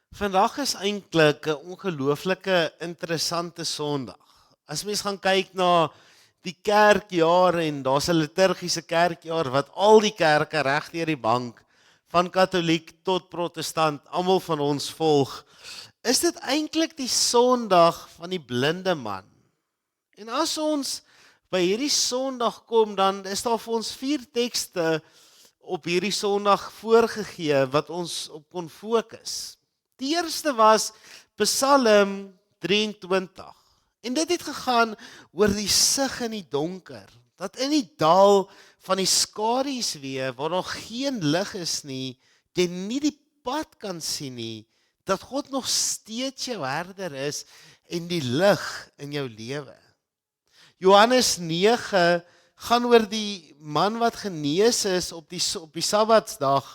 Vandag is eintlik 'n ongelooflike interessante Sondag. As mens gaan kyk na die kerkjaar en daar's 'n liturgiese kerkjaar wat al die kerke reg deur die bank van Katoliek tot Protestant almal van ons volg, is dit eintlik die Sondag van die blinde man. En as ons by hierdie Sondag kom, dan is daar vir ons 4 tekste op hierdie Sondag voorgegee wat ons op kon fokus. Die eerste was Psalm 23. En dit het gegaan oor die sig in die donker. Dat in die dal van die skadu's weer waar nog geen lig is nie, jy nie die pad kan sien nie, dat God nog steeds jou herder is en die lig in jou lewe. Johannes 9 gaan oor die man wat genees is op die Sabbatsdag,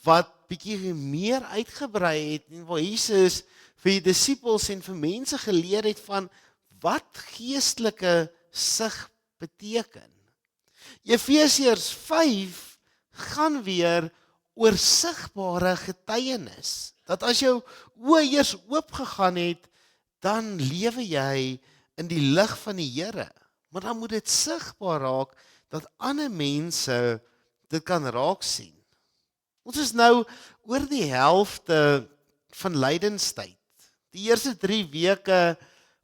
wat bietjie meer uitgebrei het en waar Jesus vir die disippels en vir mense geleer het van wat geestelike sig beteken. Efesiërs 5 gaan weer oor sigbare getuienis. Dat as jou oë eers oopgegaan het, dan lewe jy in die lig van die Here. Maar dan moet dit sigbaar raak dat ander mense dit kan raak sien. Ons is nou oor die helfte van lydenstyd. Die eerste 3 weke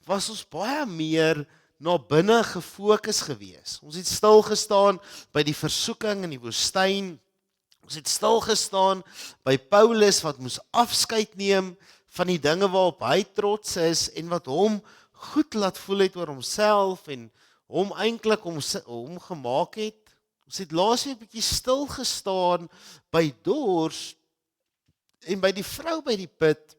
was ons baie meer na binne gefokus gewees. Ons het stil gestaan by die versoeking in die woestyn. Ons het stil gestaan by Paulus wat moes afskeid neem van die dinge waarop hy trots is en wat hom goed laat voel het oor homself en hom eintlik hom gemaak het. Ons het laasweek 'n bietjie stil gestaan by dors en by die vrou by die put,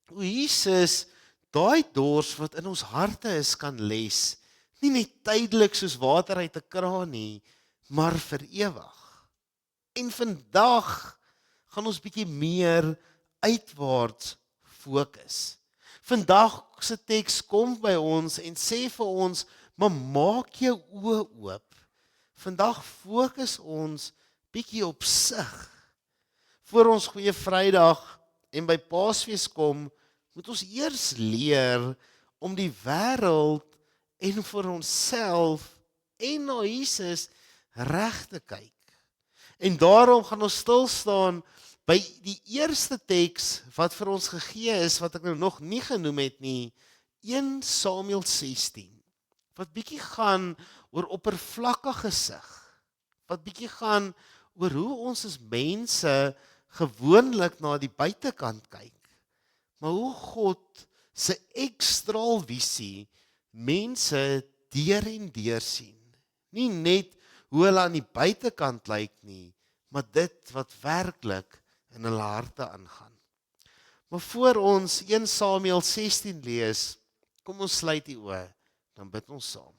hoe Jesus daai dors wat in ons harte is kan les, nie net tydelik soos water uit 'n kraan nie, maar vir ewig. En vandag gaan ons bietjie meer uitwaarts fokus. Vandag se teks kom by ons en sê vir ons, maar maak jou oë oop. Vandag fokus ons bietjie op sig. Voor ons Goeie Vrydag en by Paasfees kom, moet ons eers leer om die wêreld en vir onsself en na Jesus reg te kyk. En daarom gaan ons stil staan by die eerste teks wat vir ons gegee is, wat ek nou nog nie genoem het nie, 1 Samuel 16. Wat bietjie gaan oor oppervlakkige sig. Wat bietjie gaan oor hoe ons as mense gewoonlik na die buitekant kyk. Maar hoe God se ekstraal visie mense deur en deur sien. Nie net hoe hulle aan die buitekant lyk nie, maar dit wat werklik in hulle harte aangaan. Maar voor ons 1 Samuel 16 lees, kom ons sluit die oë, dan bid ons saam.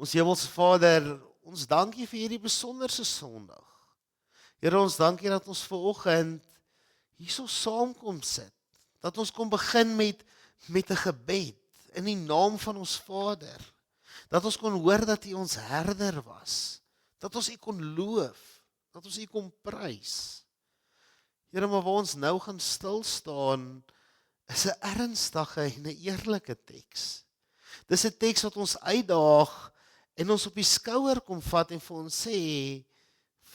Ons Hemelse Vader, ons dankie vir hierdie besonderse Sondag. Here, ons dankie dat ons vanoggend hierso saam kom sit. Dat ons kom begin met 'n gebed in die naam van ons Vader. Dat ons kon hoor dat U ons herder was. Dat ons U kon loof. Dat ons U kon prys. Here, maar waar ons nou gaan stil staan, is 'n ernstige en 'n eerlike teks. Dis 'n teks wat ons uitdaag en ons op die skouer kom vat en vir ons sê,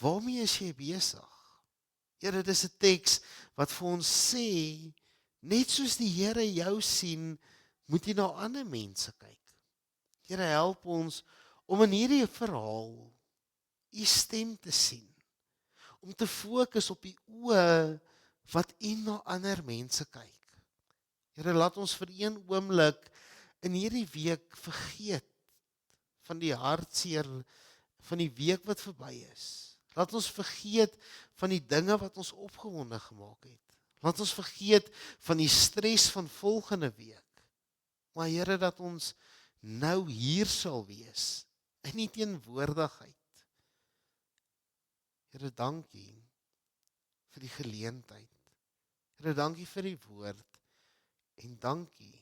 waarmee is jy besig? Here, dis 'n teks wat vir ons sê, net soos die Here jou sien, moet jy na ander mense kyk. Here, help ons om in hierdie verhaal U stem te sien. Om te fokus op die oë wat U na ander mense kyk. Here, laat ons vir een oomblik in hierdie week vergeet van die hartseer van die week wat verby is. Laat ons vergeet van die dinge wat ons opgewonde gemaak het. Laat ons vergeet van die stres van volgende week. Maar Here, dat ons nou hier sal wees in die teenwoordigheid. Here, dankie vir die geleentheid. Here, dankie vir die woord en dankie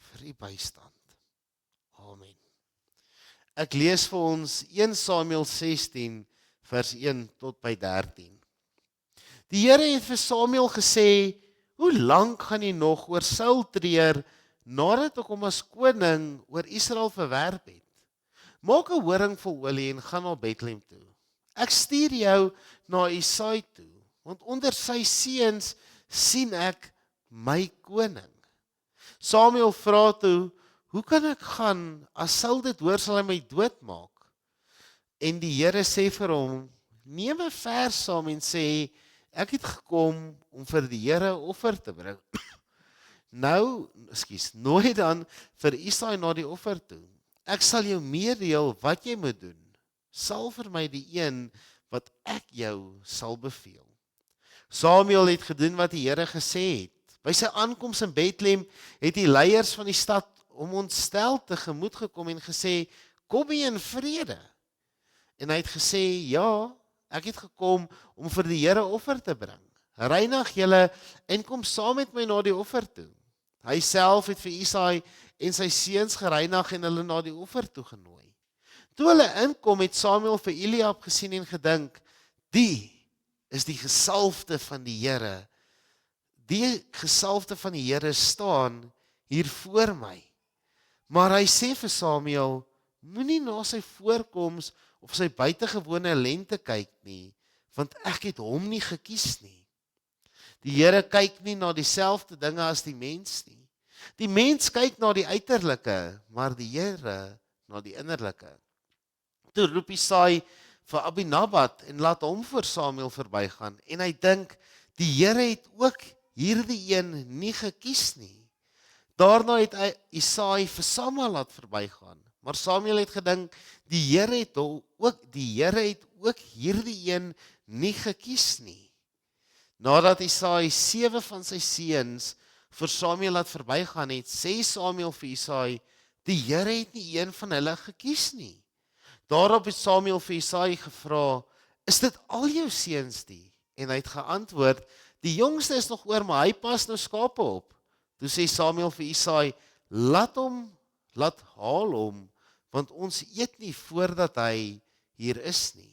vir U bystand. Amen. Ek lees vir ons 1 Samuel 16 vers 1 tot by 13. Die Here het vir Samuel gesê, hoe lank gaan jy nog oor Saul treur, nadat ek hom as koning oor Israel verwerp het? Maak 'n horing vol olie en gaan na Bethlehem toe. Ek stuur jou na Isaai toe, want onder sy seuns sien ek my koning. Samuel vra toe, hoe kan ek gaan, as Saul dit hoor sal hy my doodmaak? En die Here sê vir hom, neem 'n vers saam en sê, ek het gekom om vir die Here offer te bring. Nooi dan vir Isaai na die offer toe. Ek sal jou meedeel wat jy moet doen. Sal vir my die een wat ek jou sal beveel. Samuel het gedoen wat die Here gesê het. By sy aankoms in Bethlehem het die leiers van die stad hom ontstel tegemoet gekom en gesê, kom jy in vrede? En hy het gesê, ja, ek het gekom om vir die Here offer te bring. Reinig julle en kom saam met my na die offer toe. Hy self het vir Isaai en sy seuns gereinig en hulle na die offer toe genooi. Toe hulle inkom, het Samuel vir Eliab gesien en gedink, die is die gesalfde van die Here. Die gesalfde van die Here staan hier voor my. Maar hy sê vir Samuel, moenie na sy voorkoms of sy buitengewone lente kyk nie, want ek het hom nie gekies nie. Die Here kyk nie na dieselfde dinge as die mens nie. Die mens kyk na die uiterlike, maar die Here na die innerlike. Toe roep Isaai vir Abinadab en laat hom voor Samuel verbygaan. En hy dink, die Here het ook hierdie een nie gekies nie. Daarna het hy Isaai vir Sama laat verbygaan. Maar Samuel het gedink, die Here het ook hierdie een nie gekies nie. Nadat Isaai 7 van sy seuns vir Samuel laat verbygaan het, sê Samuel vir Isaai, die Here het nie een van hulle gekies nie. Daarop het Samuel vir Isaai gevra, is dit al jou seuns die? En hy het geantwoord, die jongste is nog oor, maar hy pas nou skape op. Toe sê Samuel vir Isaai, laat haal hom, want ons eet nie voordat hy hier is nie.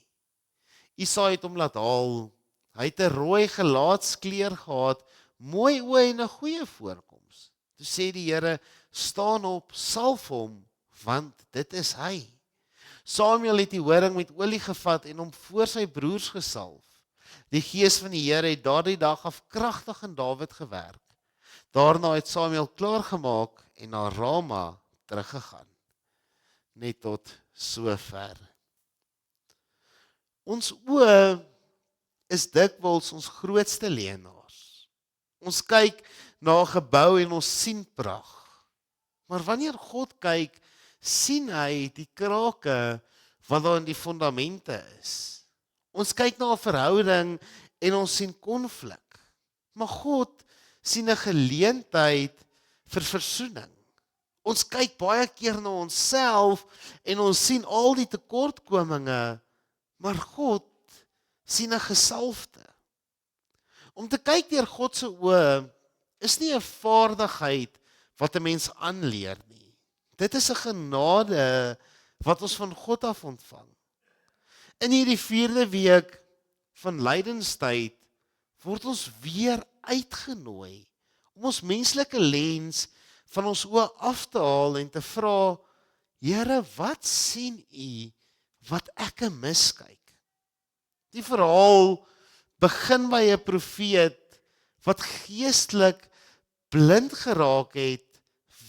Isaai het hom laat haal. Hy het 'n rooi gelaatskleur gehad, mooi oë en 'n goeie voorkoms. Toe sê die Here, staan op, salf hom, want dit is hy. Samuel het die horing met olie gevat en hom voor sy broers gesalf. Die gees van die Here het daardie dag af kragtig in Dawid gewerk. Daarna het Samuel klaargemaak en na Rama teruggegaan. Net tot sover. Ons oë is dikwels ons grootste leenaars. Ons kyk na 'n gebou en ons sien pragt. Maar wanneer God kyk, sien hy die krake wat daar in die fondamente is. Ons kyk na 'n verhouding en ons sien konflik. Maar God sien 'n geleentheid vir versoening. Ons kyk baie keer na onsself en ons sien al die tekortkominge, maar God sien 'n gesalfde. Om te kyk deur God se oë is nie 'n vaardigheid wat 'n mens aanleer nie. Dit is 'n genade wat ons van God af ontvang. In hierdie 4de week van lydenstyd word ons weer uitgenooi om ons menslike lens van ons oë af te haal en te vra, Here, wat sien U wat ek miskyk? Die verhaal begin by 'n profeet wat geestelik blind geraak het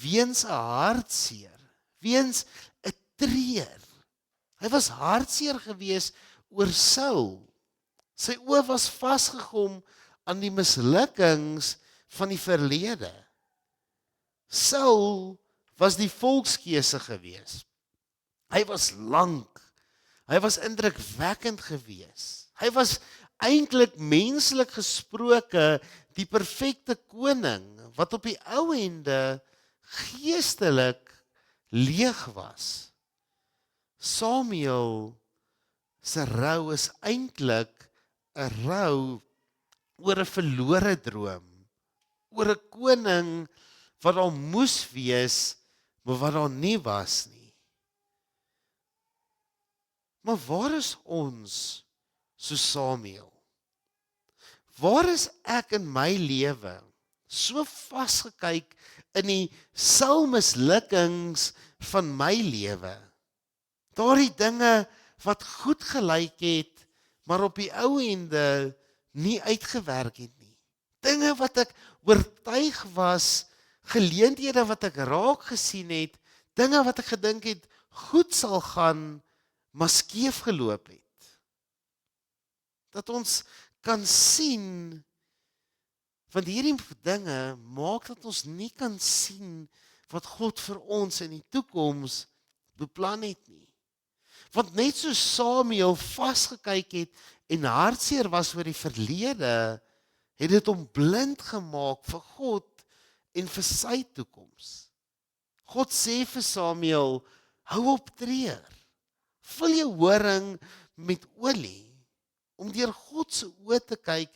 weens 'n hartseer, weens 'n treur. Hy was hartseer gewees oor Saul. Sy oë was vasgegom aan die mislukkings van die verlede. Saul was die volkskeuse gewees. Hy was lank. Hy was indrukwekkend gewees. Hy was eintlik menslik gesproke die perfekte koning wat op die ou ende geestelik leeg was. Samuel se rou is eintlik 'n rou oor 'n verlore droom, oor 'n koning wat daar moes wees, maar wat daar nie was nie. Maar waar is ons so Samuel? waar is ek in my lewe so vasgekyk in die mislukings van my lewe? Daardie dinge wat goed gelyk het, maar op die ou ende nie uitgewerk het nie. Dinge wat ek oortuig was, geleenthede wat ek raak gesien het, dinge wat ek gedink het goed sal gaan, maar skeef geloop het. Dat ons kan sien, want hierdie dinge maak dat ons nie kan sien wat God vir ons in die toekoms beplan het nie. Want net so Samuel vasgekyk het en hartseer was oor die verlede, het dit hom blind gemaak vir God en vir sy toekoms. God sê vir Samuel, hou op treur. Vul jou horing met olie. Om deur God se oë te kyk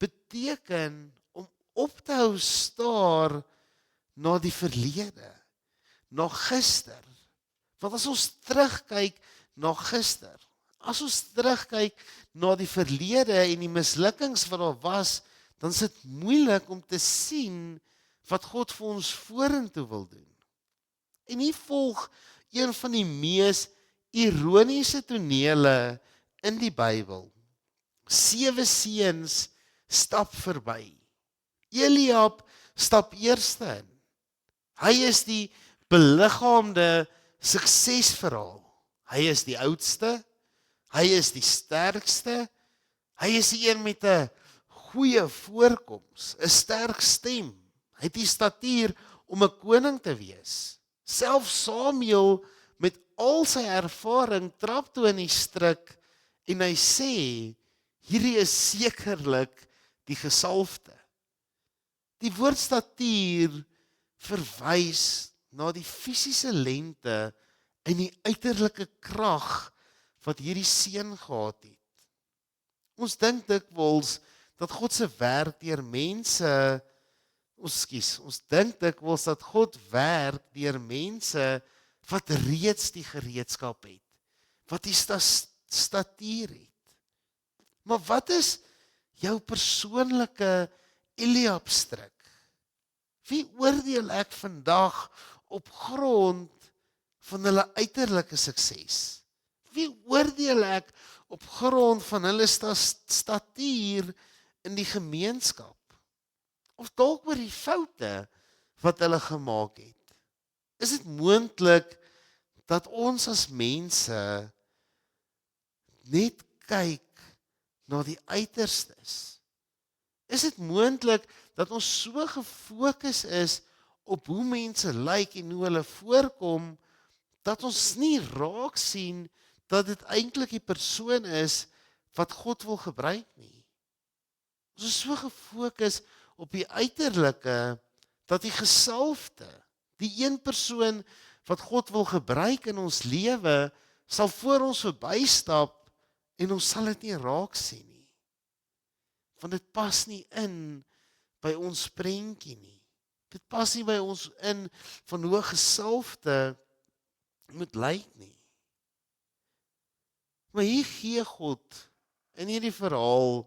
beteken om op te hou staar na die verlede, na gister. Want as ons terugkyk na gister, as ons terugkyk na die verlede en die mislukkings wat daar was, dan is dit moeilik om te sien wat God vir ons vorentoe wil doen. En hier volg een van die mees ironiese tonele in die Bybel. 7 seuns stap verby. Eliab stap eerste in. Hy is die beliggaamde suksesverhaal. Hy is die oudste, hy is die sterkste, hy is die een met 'n goeie voorkoms, 'n sterk stem. Hy het die statuur om 'n koning te wees. Self Samuel met al sy ervaring trap toe in die struik en hy sê, hierdie is sekerlik die gesalfde. Die woord statuur verwys na die fisiese lengte en die uiterlike krag wat hierdie seun gehad het. Ons dink dikwels dat God se werk deur mense, ons dink dikwels dat God werk deur mense wat reeds die gereedskap het, wat die statuur het. Maar wat is jou persoonlike Eliab-struik? Wie oordeel ek vandag op grond van hulle uiterlike sukses? Wie oordeel ek op grond van hulle statuur in die gemeenskap? Of dalk oor die foute wat hulle gemaak het? Is dit moontlik dat ons as mense net kyk na die uiterstes? Is dit moontlik dat ons so gefokus is op hoe mense lyk en hoe hulle voorkom, dat ons nie raak sien dat dit eintlik die persoon is wat God wil gebruik nie? Ons is so gefokus op die uiterlike, dat die gesalfde, die een persoon wat God wil gebruik in ons lewe, sal voor ons verbystap en ons sal dit nie raak sien nie. Want dit pas nie in by ons prentjie nie. Dit pas nie by ons in van hoe gesalfde moet lyk nie. Maar hier gee God in hierdie verhaal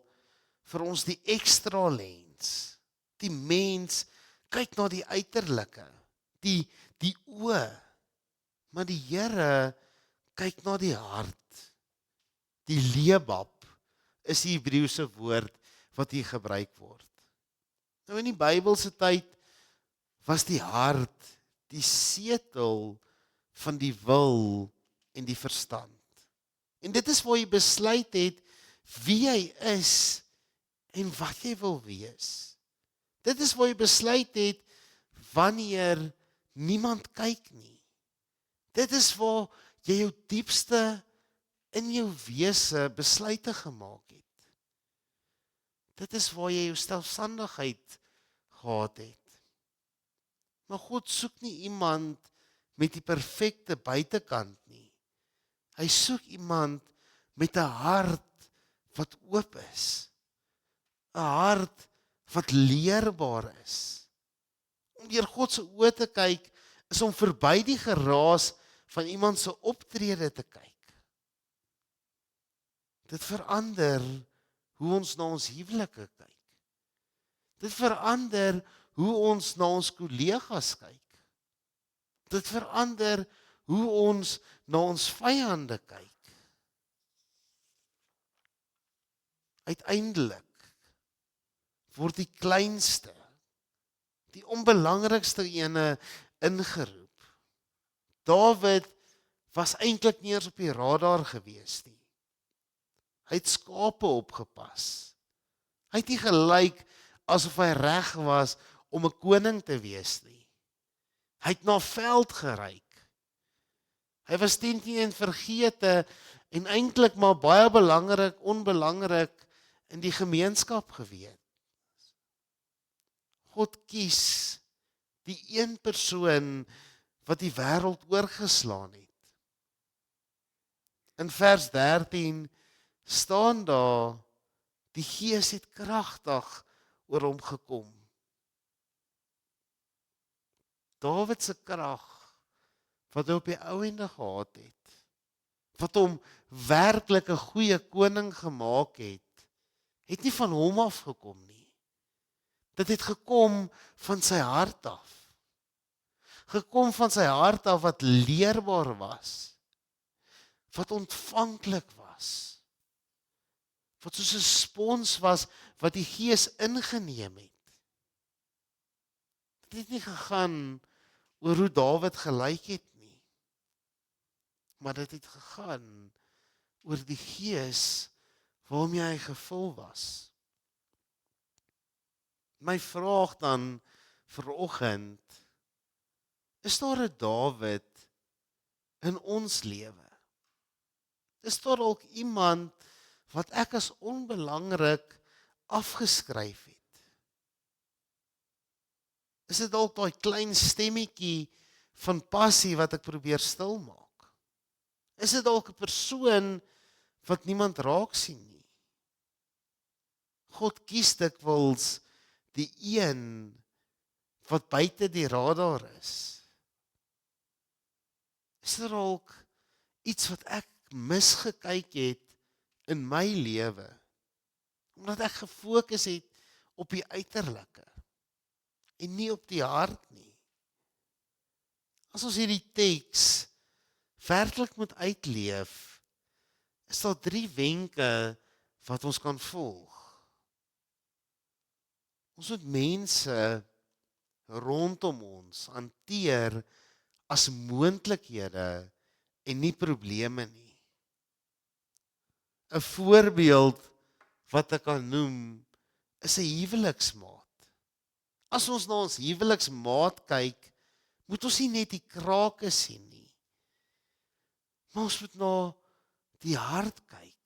vir ons die ekstra lens. Die mens kyk na die uiterlike, die oë, maar die Here kyk na die hart. Die lebab is die Hebreëse woord wat hier gebruik word. Nou in die Bybelse tyd was die hart die setel van die wil en die verstand. En dit is waar jy besluit het wie jy is en wat jy wil wees. Dit is waar jy besluit het wanneer niemand kyk nie. Dit is waar jy jou diepste in jou wese besluite gemaak het. Dit is waar jy jou selfstandigheid gehad het. Maar God soek nie iemand met die perfekte buitekant nie. Hy soek iemand met 'n hart wat oop is. 'n Hart wat leerbaar is. Om deur God se oë te kyk, is om verby die geraas van iemand se optrede te kyk. Dit verander hoe ons na ons huwelike kyk. Dit verander hoe ons na ons kollegas kyk. Dit verander hoe ons na ons vyande kyk. Uiteindelik word die kleinste, die onbelangrikste ene ingeroep. Dawid was eintlik nie eens op die radar gewees nie. Hy het skape opgepas. Hy het nie gelyk asof hy reg was om 'n koning te wees nie. Hy het na veld geryk. Hy was teen vergete en eintlik maar baie onbelangrik in die gemeenskap gewees. God kies die een persoon wat die wêreld oorgeslaan het. In vers 13 staan daar, die Gees het kragtig oor hom gekom. Dawid se krag, wat hy op die ou ende gehad het, wat hom werklik 'n goeie koning gemaak het nie van hom afgekom nie. Dit het gekom van sy hart af. Gekom van sy hart af wat leerbaar was, wat ontvanklik was, wat soos 'n spons was wat die Gees ingeneem het. Dit het nie gegaan oor hoe Dawid gelyk het nie, maar dit het gegaan oor die Gees waarmee hy gevul was. My vraag dan vanoggend, is daar 'n Dawid in ons lewe? Is daar ook iemand wat ek as onbelangrik afgeskryf het? Is dit dalk daai klein stemmetjie van passie wat ek probeer stilmaak? Is dit dalk 'n persoon wat niemand raak sien nie? God kies dikwels die een wat buite die radar is. Is daar dalk iets wat ek misgekyk het in my lewe, omdat ek gefokus het op die uiterlike en nie op die hart nie? As ons hierdie teks werklik moet uitleef, is daar 3 wenke wat ons kan volg. Ons moet mense rondom ons hanteer as moontlikhede en nie probleme nie. 'n Voorbeeld wat ek kan noem is 'n huweliksmaat. As ons na ons huweliksmaat kyk, moet ons nie net die krake sien nie, maar ons moet na die hart kyk.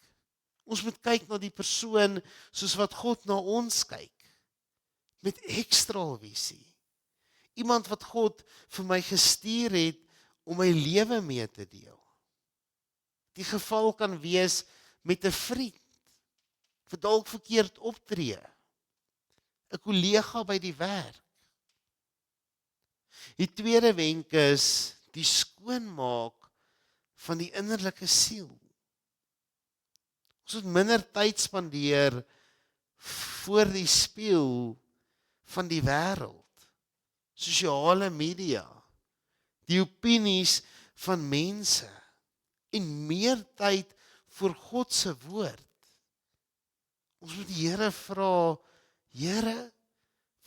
Ons moet kyk na die persoon soos wat God na ons kyk, met ekstra visie. Iemand wat God vir my gestuur het om my lewe mee te deel. Die geval kan wees met 'n vriend wat dalk verkeerd optree, 'n kollega by die werk. Die tweede wenk is die skoonmaak van die innerlike siel. Ons moet minder tyd spandeer voor die spieël van die wêreld, sosiale media, die opinies van mense en meer tyd vir God se woord. Ons moet die Here vra, Here,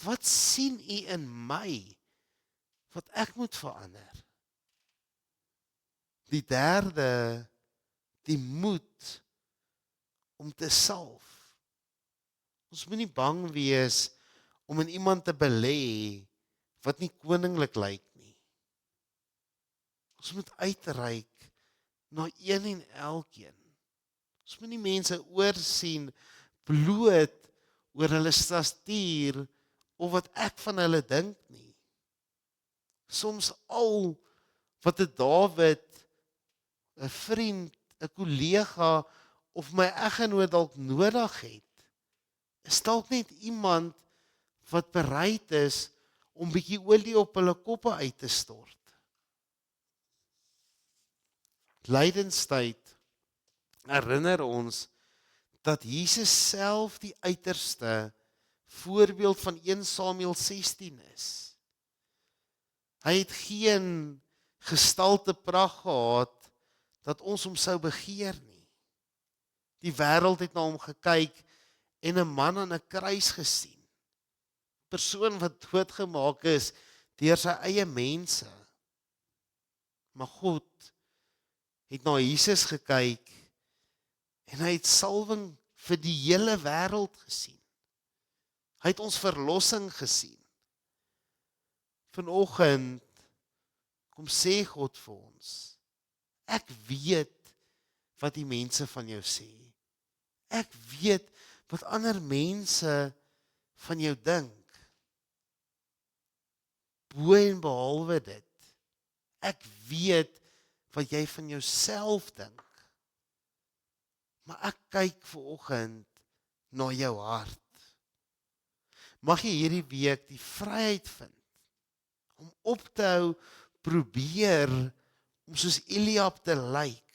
wat sien U in my wat ek moet verander? Die derde, die moed om te salf. Ons moet nie bang wees om in iemand te belê wat nie koninklik lyk nie. Ons moet uitreik na een en elkeen. Ons moet nie mense oorsien bloot oor hulle statuur of wat ek van hulle dink nie. Soms al wat 'n Dawid, 'n vriend, 'n kollega of my eggenoot dalk nodig het, is dalk net iemand wat bereid is om bietjie olie op hulle koppe uit te stort. Lydenstyd herinner ons dat Jesus self die uiterste voorbeeld van 1 Samuel 16 is. Hy het geen gestalte pragt gehad dat ons hom sou begeer nie. Die wêreld het na hom gekyk en 'n man aan 'n kruis gesien. Persoon wat doodgemaak is deur sy eie mense. Maar God het na Jesus gekyk en hy het salwing vir die hele wêreld gesien. Hy het ons verlossing gesien. Vanoggend kom sê God vir ons, ek weet wat die mense van jou sê. Ek weet wat ander mense van jou dink. Bo en behalwe dit, ek weet wat jy van jouself dink. Maar ek kyk vanoggend na jou hart. Mag jy hierdie week die vryheid vind om op te hou probeer om soos Eliab te lyk.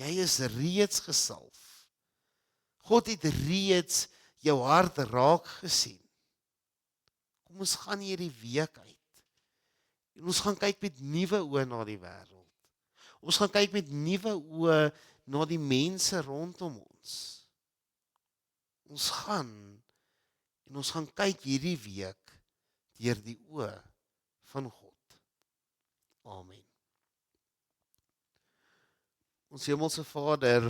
Jy is reeds gesalf. God het reeds jou hart raak gesien. Kom ons gaan hierdie week uit. En ons gaan kyk met nuwe oë na die wêreld. Ons gaan kyk met nuwe oë na die mense rondom ons. Ons gaan kyk hierdie week deur die oë van God. Amen. Ons Hemelse Vader,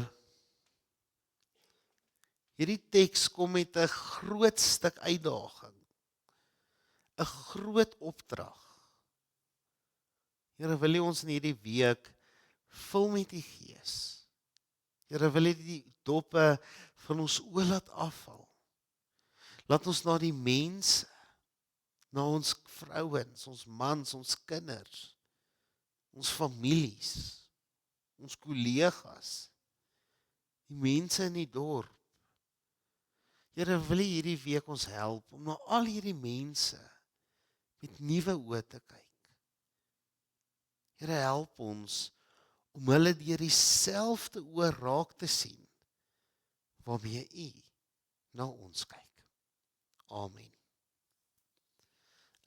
hierdie teks kom met 'n groot stuk uitdaging, 'n groot opdrag. Here, wil U ons in hierdie week vul met die Gees. Here, wil U die doppe van ons oë laat afval. Laat ons na die mense, na ons vrouens, ons mans, ons kinders, ons families, ons kollegas, die mense in die dorp. Here, wil U hierdie week ons help om na al hierdie mense met nuwe oë te kyk. Here, help ons om hulle deur dieselfde oë raak te sien waarmee U na ons kyk. Amen.